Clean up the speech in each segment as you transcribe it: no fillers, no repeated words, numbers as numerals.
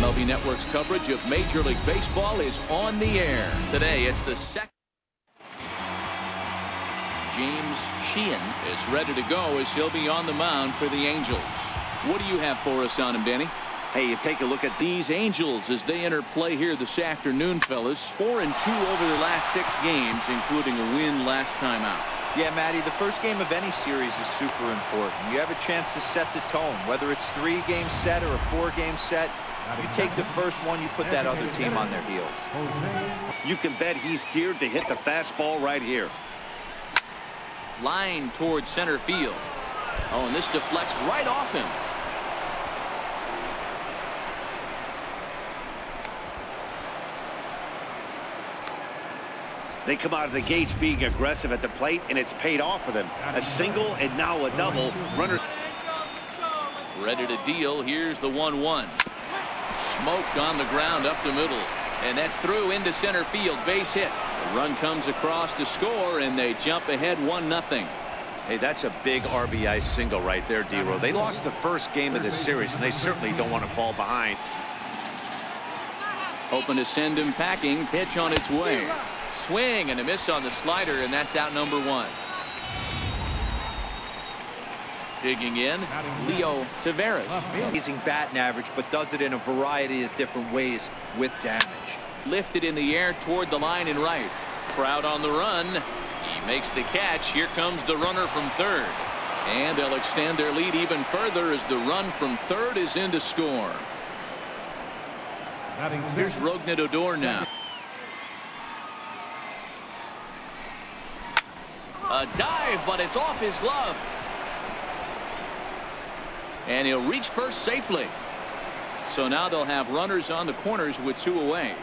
MLB Network's coverage of Major League Baseball is on the air. Today, it's the second. James Sheehan is ready to go as he'll be on the mound for the Angels. What do you have for us on him, Danny? Hey, you take a look at these Angels as they enter play here this afternoon, fellas. 4-2 over their last 6 games, including a win last time out. Yeah, Matty, the first game of any series is super important. You have a chance to set the tone, whether it's 3-game set or a 4-game set. You take the first one, you put that other team on their heels. You can bet he's geared to hit the fastball right here. Line towards center field. Oh, and this deflects right off him. They come out of the gates being aggressive at the plate, and it's paid off for them. A single and now a double. Runner ready to deal. Here's the 1-1. Smoked on the ground up the middle, and that's through into center field. Base hit. The run comes across to score, and they jump ahead 1-0. Hey, that's a big RBI single right there, D-Row. They lost the first game of this series, and they certainly don't want to fall behind. Hoping to send him packing. Pitch on its way. Swing and a miss on the slider, and that's out number 1. Digging in, Leo Taveras. Amazing batting average, but does it in a variety of different ways with damage. Lifted in the air toward the line and right. Trout on the run. He makes the catch. Here comes the runner from third. And they'll extend their lead even further as the run from third is in to score. Here's Rougned Odor now. A dive, but it's off his glove. And he'll reach first safely. So now they'll have runners on the corners with 2 away.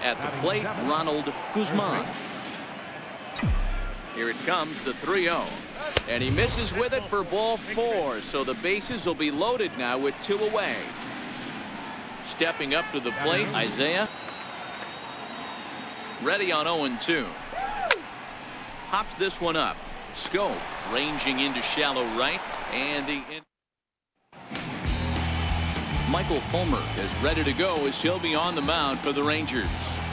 At the plate, Ronald Guzman. Here it comes, the 3-0. And he misses with it for ball 4. So the bases will be loaded now with 2 away. Stepping up to the plate, Isaiah. Ready on 0-2. Pops this one up. Scope ranging into shallow right, and the Michael Fulmer is ready to go as he'll be on the mound for the Rangers.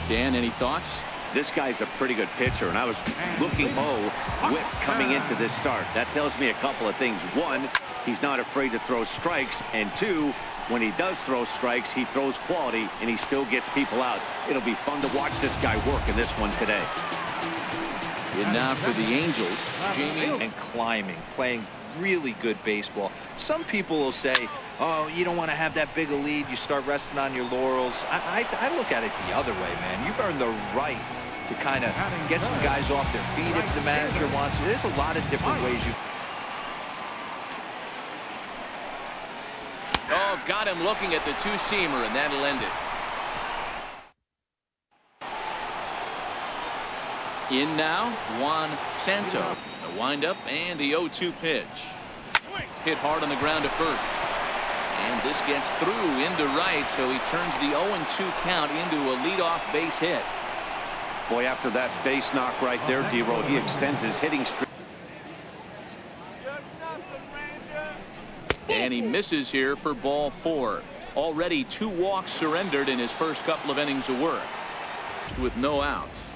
Dan, any thoughts? This guy's a pretty good pitcher, and I was looking whip coming into this start. That tells me a couple of things. 1, he's not afraid to throw strikes, and 2, when he does throw strikes, he throws quality, and he still gets people out. It'll be fun to watch this guy work in this one today. And now for the Angels, Jamie. And climbing, playing really good baseball. Some people will say, oh, you don't want to have that big a lead. You start resting on your laurels. I look at it the other way, man. You've earned the right to kind of get some guys off their feet if the manager wants to. There's a lot of different ways you. Oh, got him looking at the 2-seamer, and that'll end it. In now, Juan Santo. The windup and the 0-2 pitch. Hit hard on the ground to first. And this gets through into right, so he turns the 0-2 count into a leadoff base hit. Boy, after that base knock right there, D-Row, he extends his hitting streak. And he misses here for ball 4. Already 2 walks surrendered in his first couple of innings of work. With no outs.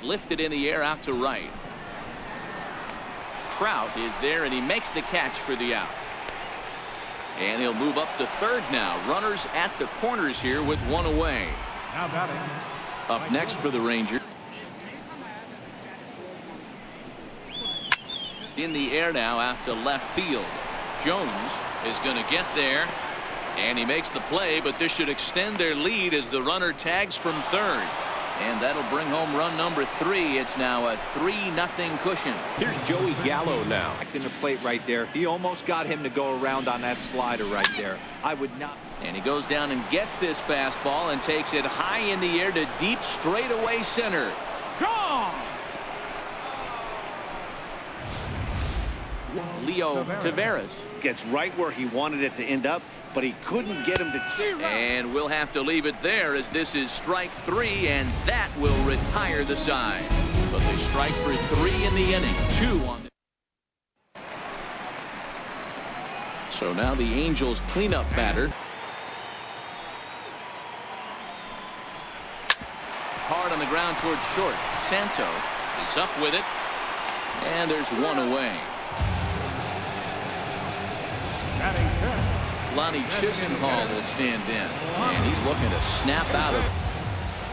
Lifted in the air out to right. Trout is there, and he makes the catch for the out. And he'll move up to third now. Runners at the corners here with 1 away. Up next for the Rangers. In the air now out to left field. Jones is going to get there, and he makes the play, but this should extend their lead as the runner tags from third. And that'll bring home run number 3. It's now a 3-0 cushion. Here's Joey Gallo now. In the plate right there. He almost got him to go around on that slider right there. I would not. And he goes down and gets this fastball and takes it high in the air to deep straightaway center. Gone! Leo Taveras. Gets right where he wanted it to end up, but he couldn't get him to. And we'll have to leave it there as this is strike 3, and that will retire the side. But they strike for 3 in the inning. 2 on the. So now the Angels cleanup batter. Hard on the ground towards short. Santos is up with it. And there's one away. Lonnie Chisenhall will stand in. And he's looking to snap out of.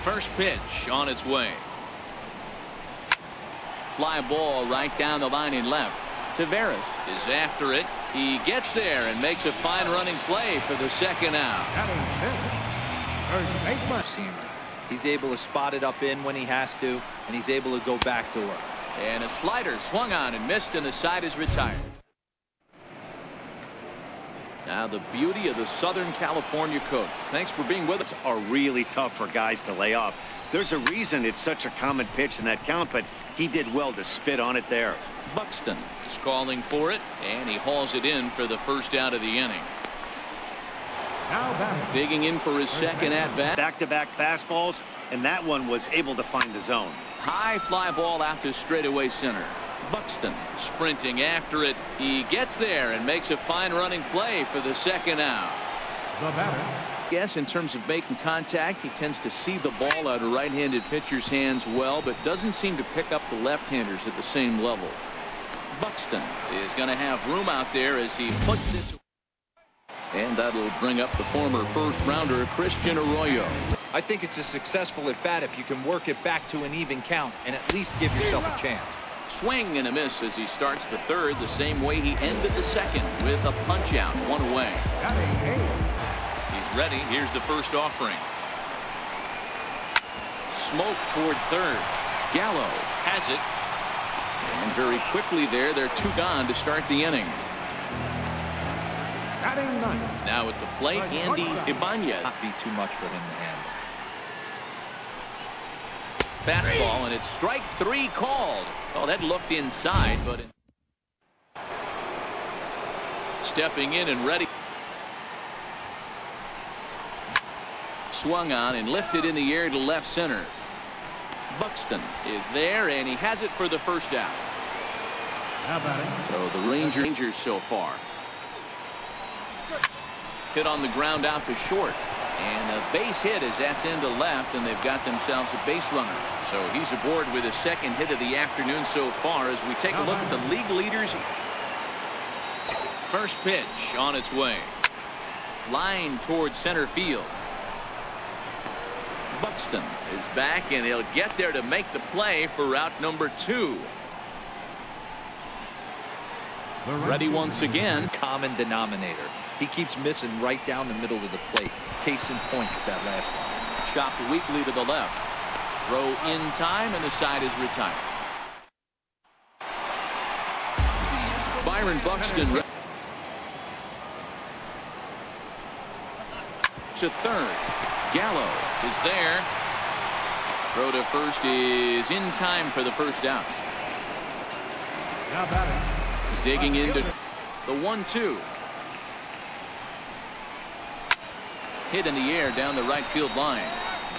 First pitch on its way. Fly ball right down the line in left. Taveras is after it. He gets there and makes a fine running play for the second out. He's able to spot it up in when he has to, and he's able to go backdoor. And a slider swung on and missed, and the side is retired. Now the beauty of the Southern California coast. Thanks for being with us. Are really tough for guys to lay off. There's a reason it's such a common pitch in that count, but he did well to spit on it there. Buxton is calling for it, and he hauls it in for the first out of the inning. Digging in for his second at bat. Back-to-back fastballs, and that one was able to find the zone. High fly ball out to straightaway center. Buxton sprinting after it. He gets there and makes a fine running play for the second out. Yes, in terms of making contact, he tends to see the ball out of right-handed pitcher's hands well, but doesn't seem to pick up the left-handers at the same level. Buxton is going to have room out there as he puts this. And that'll bring up the former first-rounder Christian Arroyo. I think it's a successful at bat if you can work it back to an even count and at least give yourself a chance. Swing and a miss as he starts the third the same way he ended the second with a punch out, one away. He's ready. Here's the first offering. Smoke toward third. Gallo has it. And very quickly there, they're two gone to start the inning. Now at the plate, Andy Ibanez. Not be too much for him to handle. Fastball, and it's strike three called. Oh, that looked inside, but stepping in and ready. Swung on and lifted in the air to left center. Buxton is there, and he has it for the first out. So the Rangers so far. Hit on the ground out to short. And a base hit as that's into left, and they've got themselves a base runner. So he's aboard with his second hit of the afternoon so far as we take a look at the league leaders. First pitch on its way. Line towards center field. Buxton is back, and he'll get there to make the play for route number 2. Ready once again. Common denominator. He keeps missing right down the middle of the plate. Case in point with that last one. Chopped weakly to the left. Throw in time, and the side is retired. Byron Buxton to third. Gallo is there. Throw to first is in time for the first out. Digging into the 1-2. Hit in the air down the right field line.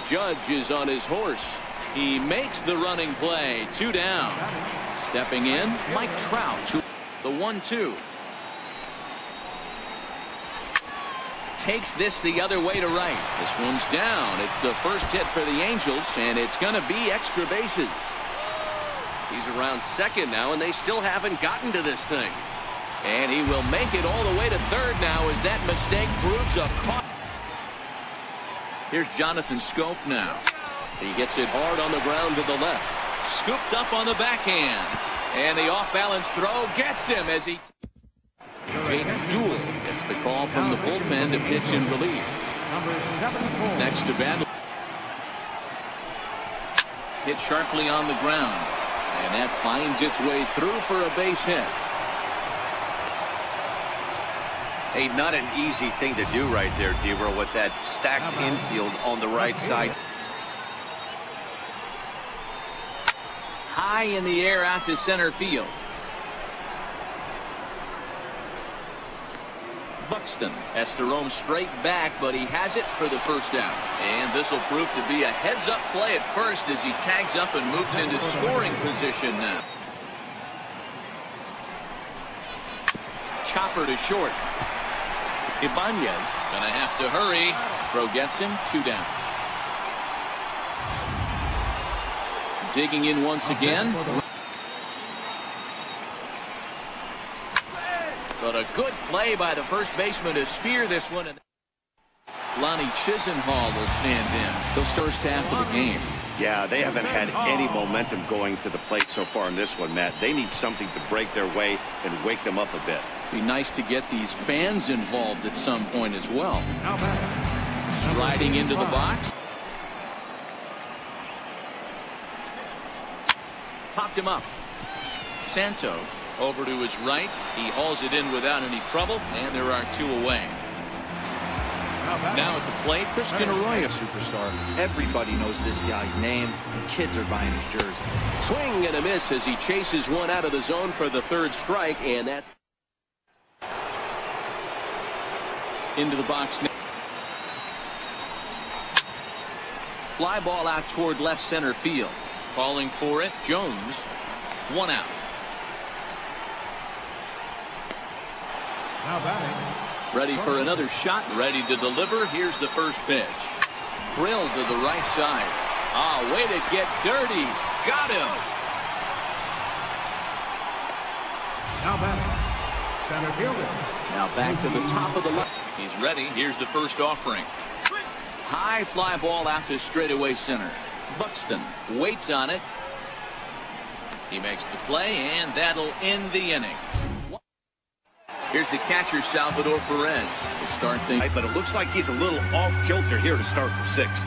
Judge is on his horse. He makes the running play. 2 down. Stepping in, Mike Trout. The 1-2. Takes this the other way to right. This one's down. It's the first hit for the Angels, and it's going to be extra bases. He's around second now, and they still haven't gotten to this thing. And he will make it all the way to third now as that mistake proves a caught. Here's Jonathan Scope now. He gets it hard on the ground to the left. Scooped up on the backhand. And the off-balance throw gets him as he... Jake Jewell gets the call from the bullpen to pitch in relief. Next to bat. Hit sharply on the ground. And that finds its way through for a base hit. Hey, not an easy thing to do right there, Debra, with that stacked infield on the right side. High in the air out to center field. Buxton has to roam straight back, but he has it for the first out. And this will prove to be a heads-up play at first as he tags up and moves into scoring position now. Chopper to short. Ibanez gonna have to hurry. Throw gets him 2 down. Digging in once again. But a good play by the first baseman to spear this one. Lonnie Chisenhall will stand in the first half of the game. Yeah, they haven't had any momentum going to the plate so far in this one, Matt. They need something to break their way and wake them up a bit. Be nice to get these fans involved at some point as well. Sliding into the box. Popped him up. Santos over to his right. He hauls it in without any trouble, and there are 2 away. Now at the plate, Christian Arroyo. Superstar. Everybody knows this guy's name, and kids are buying his jerseys. Swing and a miss as he chases one out of the zone for the 3rd strike, and that's Into the box now. Fly ball out toward left center field. Calling for it, Jones. 1 out. Now batting. Ready for another shot, ready to deliver. Here's the first pitch. Drilled to the right side. Ah, way to get dirty. Got him. Now batting. Center fielder. Now back to the top of the line. He's ready. Here's the first offering. High fly ball out to straightaway center. Buxton waits on it. He makes the play, and that'll end the inning. Here's the catcher, Salvador Perez, to start things. But it looks like he's a little off kilter here to start the 6th.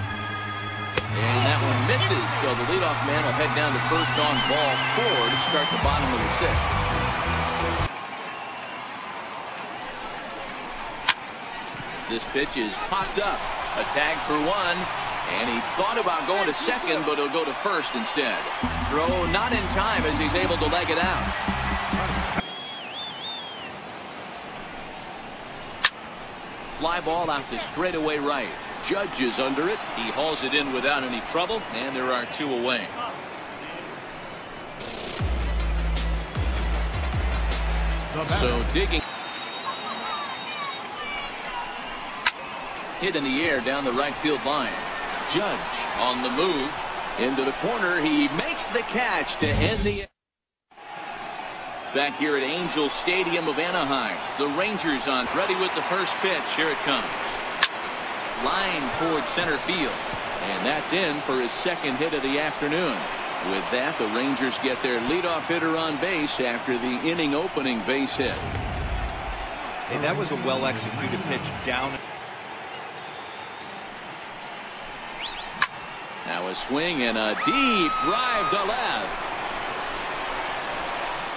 And that one misses, so the leadoff man will head down to first on ball 4 to start the bottom of the 6th. This pitch is popped up. A tag for 1. And he thought about going to second, but he'll go to first instead. Throw not in time as he's able to leg it out. Fly ball out to straightaway right. Judge is under it. He hauls it in without any trouble, and there are 2 away. So digging. Hit in the air down the right field line. Judge on the move. Into the corner. He makes the catch to end the. Back here at Angel Stadium of Anaheim. The Rangers on. Ready with the first pitch. Here it comes. Line towards center field. And that's in for his 2nd hit of the afternoon. With that, the Rangers get their leadoff hitter on base after the inning opening base hit. Hey, that was a well-executed pitch down. Now a swing and a deep drive to left.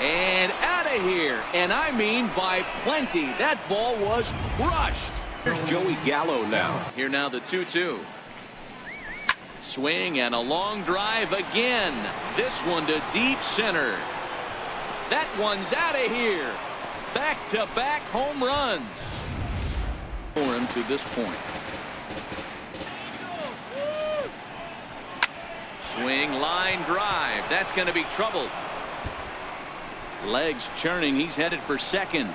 And out of here. And I mean by plenty. That ball was crushed. Here's Joey Gallo now. Here now the 2-2. Swing and a long drive again. This one to deep center. That one's out of here. Back-to-back home runs for him to this point. Swing, line drive. That's going to be trouble. Legs churning. He's headed for second.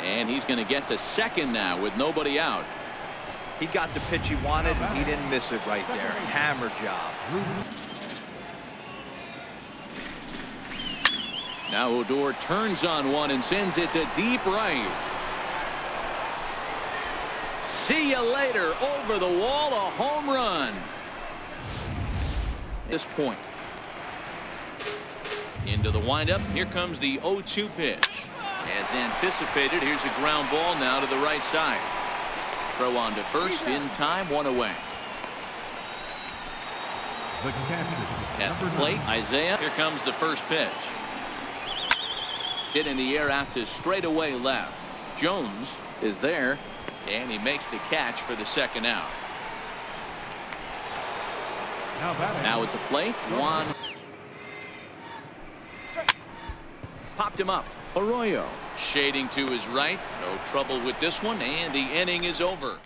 And he's going to get to second now with nobody out. He got the pitch he wanted, and he didn't miss it right there. Hammer job. Now Odor turns on one and sends it to deep right. See you later. Over the wall, a home run. This point. Into the windup. Here comes the 0-2 pitch. As anticipated, here's a ground ball now to the right side. Throw on to first in time, 1 away. At the plate, Isaiah. Here comes the first pitch. Hit in the air out to straightaway left. Jones is there, and he makes the catch for the 2nd out. Now at the plate, Juan. Popped him up. Arroyo shading to his right. No trouble with this one, and the inning is over.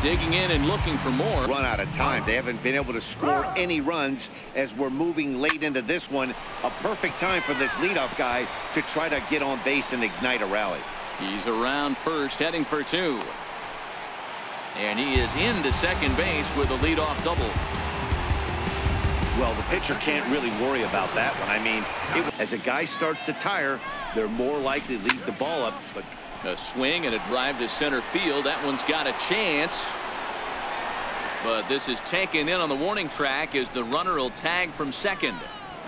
digging in and looking for more. Run out of time. They haven't been able to score any runs as we're moving late into this one. A perfect time for this leadoff guy to try to get on base and ignite a rally. He's around first, heading for two. And he is into second base with a leadoff double. Well, the pitcher can't really worry about that one. I mean, as a guy starts to tire, they're more likely to leave the ball up. But a swing and a drive to center field. That one's got a chance. But this is taken in on the warning track as the runner will tag from second.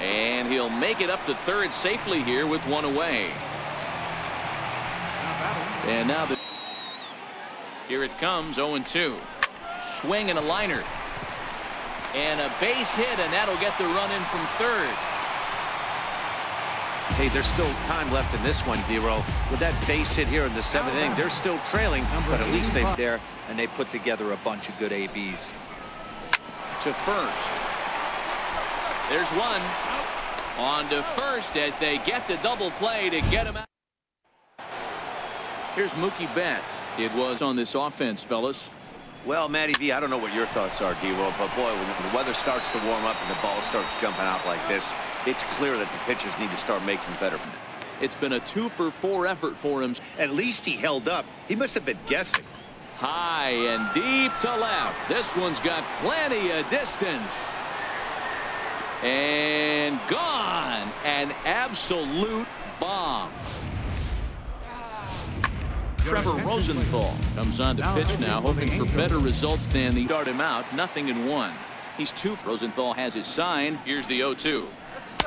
And he'll make it up to third safely here with one away. And now here it comes, 0-2. Swing and a liner. And a base hit, and that'll get the run in from third. Hey, there's still time left in this one, D-Roll. With that base hit here in the seventh inning, they're still trailing, but at least they're there, and they put together a bunch of good ABs. To first. There's one. On to first as they get the double play to get him out. Here's Mookie Betts. It was on this offense, fellas. Well, Matty V, I don't know what your thoughts are, D-Roll, but boy, when the weather starts to warm up and the ball starts jumping out like this, it's clear that the pitchers need to start making better. It's been a 2-for-4 effort for him. At least he held up. He must have been guessing. High and deep to left. This one's got plenty of distance. And gone. An absolute bomb. Trevor Rosenthal comes on to pitch now, hoping for better results than the start him out. 0-1. He's 2. Rosenthal has his sign. Here's the 0-2.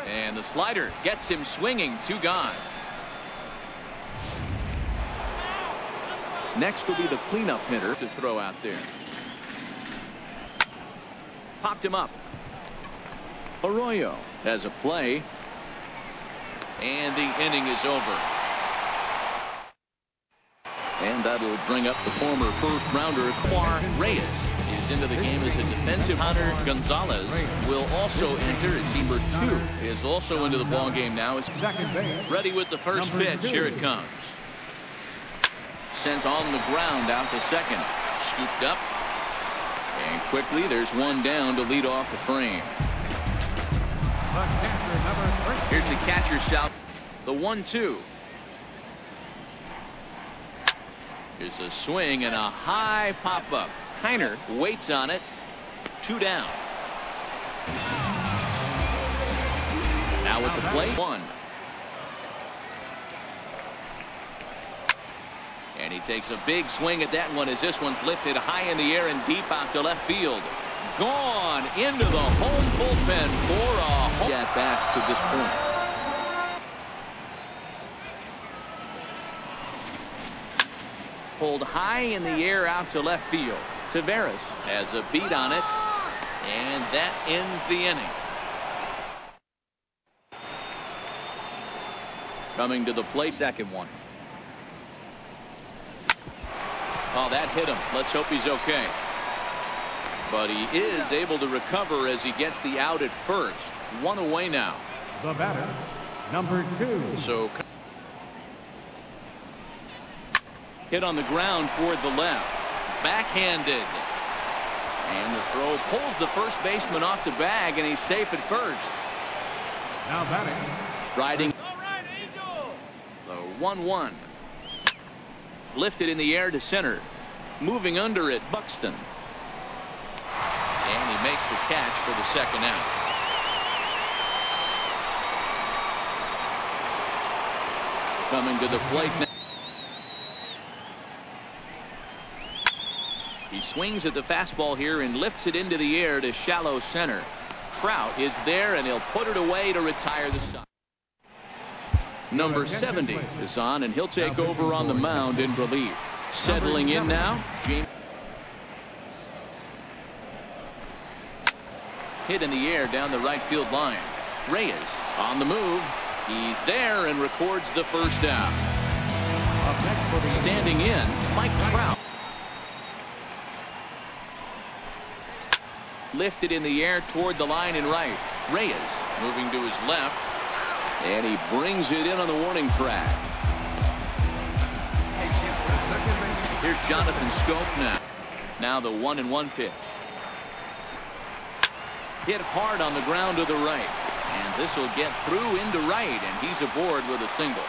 And the slider gets him swinging. 2 gone. Next will be the cleanup hitter to throw out there. Popped him up. Arroyo has a play. And the inning is over. And that'll bring up the former first-rounder Kiner Reyes is into the game as a defensive. Hunter Gonzalez will also enter. It's number 2 is also into the ball game now. It's ready with the first pitch. Here it comes. Sent on the ground out to second. Scooped up. And quickly there's one down to lead off the frame. Here's the catcher shout. The 1-2. Here's a swing and a high pop-up. Kiner waits on it. 2 down. Now with the play, 1. And he takes a big swing at that one as this one's lifted high in the air and deep out to left field. Gone into the home bullpen for a home at-bats to this point. Pulled high in the air out to left field. Taveras has a beat on it, and that ends the inning. Coming to the plate, Second one. Oh, that hit him. Let's hope he's okay. But he is able to recover as he gets the out at first. 1 away now. The batter, number 2. So hit on the ground toward the left. Backhanded. And the throw pulls the first baseman off the bag, and he's safe at first. Now batting. Riding. The 1-1. Lifted in the air to center. Moving under it, Buxton. And he makes the catch for the second out. Coming to the plate now. He swings at the fastball here and lifts it into the air to shallow center. Trout is there, and he'll put it away to retire the side. Number 70 is on, and he'll take over on the mound in relief. Settling in now, James. Hit in the air down the right field line. Reyes on the move. He's there and records the first out. Standing in, Mike Trout. Lifted in the air toward the line and right. Reyes moving to his left. And he brings it in on the warning track. Here's Jonathan Scope now. Now the 1-1 pitch. Hit hard on the ground to the right. And this will get through into right, and he's aboard with a single.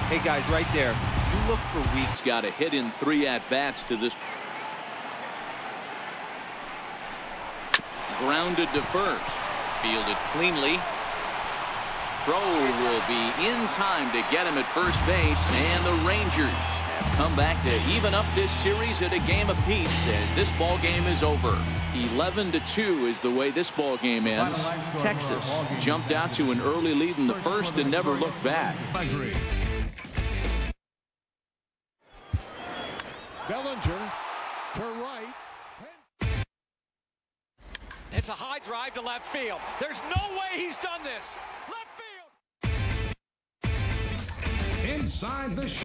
Hey, guys, right there. You look for weak. He's got a hit in 3 at-bats to this. Grounded to first. Fielded cleanly. Throw will be in time to get him at first base, and the Rangers have come back to even up this series at a game apiece as this ball game is over. 11-2 is the way this ball game ends. Texas jumped out to an early lead in the first and never looked back. Bellinger to right. It's a high drive to left field. There's no way he's done this. Left field. Inside the